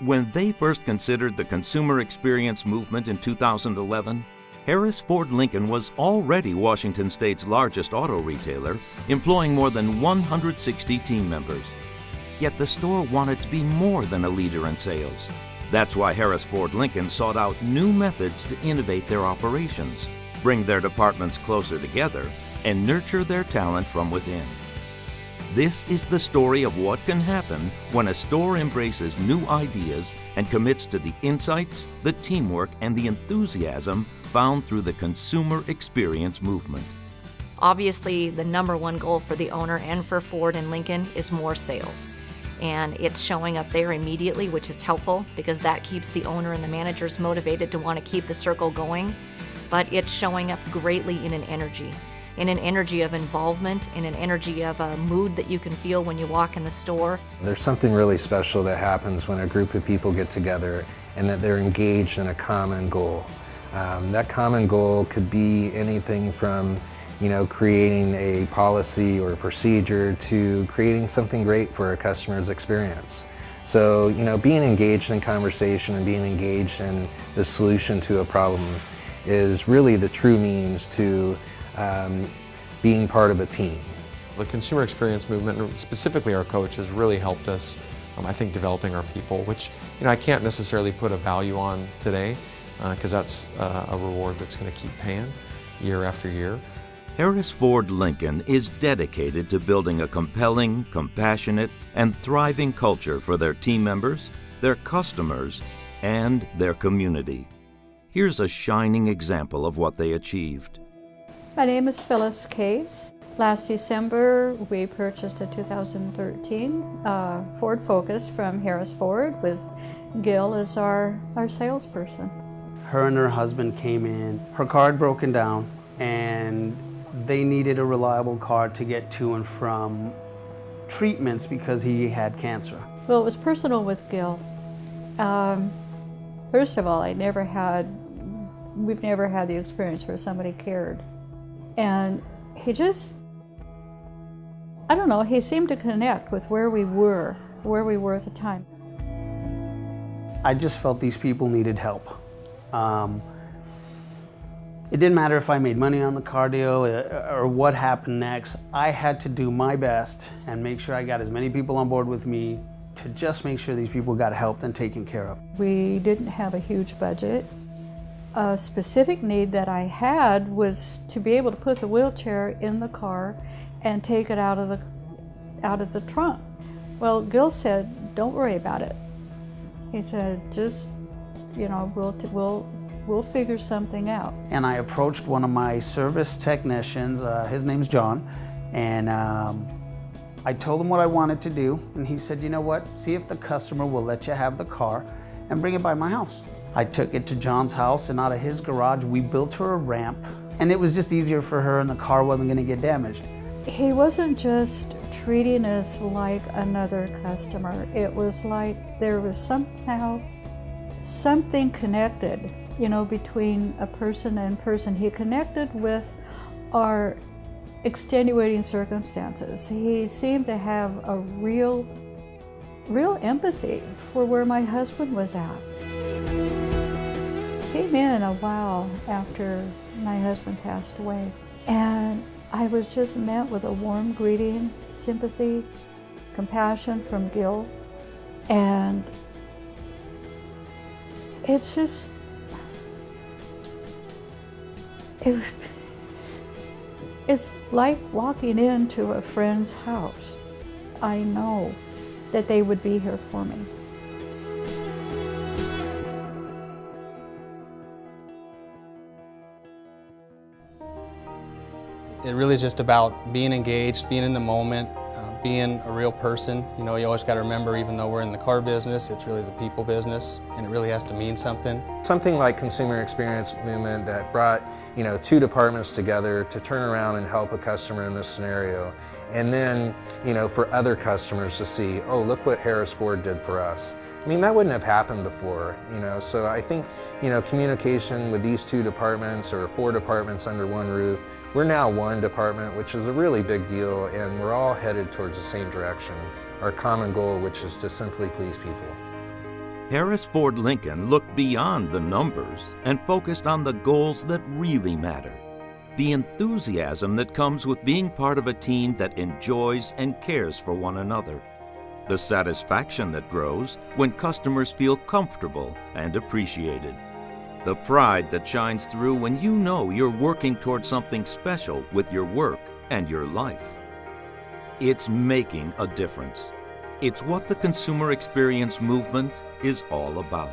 When they first considered the consumer experience movement in 2011, Harris Ford Lincoln was already Washington State's largest auto retailer, employing more than 160 team members. Yet the store wanted to be more than a leader in sales. That's why Harris Ford Lincoln sought out new methods to innovate their operations, bring their departments closer together, and nurture their talent from within. This is the story of what can happen when a store embraces new ideas and commits to the insights, the teamwork, and the enthusiasm found through the consumer experience movement. Obviously, the number one goal for the owner and for Ford and Lincoln is more sales. And it's showing up there immediately, which is helpful because that keeps the owner and the managers motivated to want to keep the circle going. But it's showing up greatly in an energy of involvement, in an energy of a mood that you can feel when you walk in the store. There's something really special that happens when a group of people get together and that they're engaged in a common goal. That common goal could be anything from creating a policy or a procedure to creating something great for a customer's experience. So, being engaged in conversation and being engaged in the solution to a problem is really the true means to being part of a team. The consumer experience movement, and specifically our coach, has really helped us, I think, developing our people, which I can't necessarily put a value on today because that's a reward that's going to keep paying year after year. Harris Ford Lincoln is dedicated to building a compelling, compassionate, and thriving culture for their team members, their customers, and their community. Here's a shining example of what they achieved. My name is Phyllis Case. Last December, we purchased a 2013 Ford Focus from Harris Ford with Gil as our salesperson. Her and her husband came in. Her car had broken down, and they needed a reliable car to get to and from treatments because he had cancer. Well, it was personal with Gil. First of all, we've never had the experience where somebody cared. And he just, he seemed to connect with where we were at the time. I just felt these people needed help. It didn't matter if I made money on the car deal or what happened next. I had to do my best and make sure I got as many people on board with me to just make sure these people got helped and taken care of. We didn't have a huge budget. A specific need that I had was to be able to put the wheelchair in the car and take it out of the trunk. Well, Gil said, "Don't worry about it." He said, "Just, we'll figure something out." And I approached one of my service technicians, his name's John, and I told him what I wanted to do, and he said, "You know what, see if the customer will let you have the car and bring it by my house." I took it to John's house, and out of his garage, we built her a ramp, and it was just easier for her, and the car wasn't going to get damaged. He wasn't just treating us like another customer. It was like there was somehow something connected, between a person and person. He connected with our extenuating circumstances. He seemed to have a real empathy for where my husband was at. Came in a while after my husband passed away, and I was just met with a warm greeting, sympathy, compassion from Gil, and it's like walking into a friend's house. I know that they would be here for me. It really is just about being engaged, being in the moment, being a real person. You always got to remember, even though we're in the car business, it's really the people business, and it really has to mean something. Something like consumer experience movement that brought, two departments together to turn around and help a customer in this scenario. And then, for other customers to see, oh, look what Harris Ford did for us. That wouldn't have happened before, So I think, communication with these two departments or four departments under one roof, we're now one department, which is a really big deal, and we're all headed towards the same direction, our common goal, which is to simply please people. Harris Ford Lincoln looked beyond the numbers and focused on the goals that really matter. The enthusiasm that comes with being part of a team that enjoys and cares for one another. The satisfaction that grows when customers feel comfortable and appreciated. The pride that shines through when you know you're working toward something special with your work and your life. It's making a difference. It's what the consumer experience movement is all about.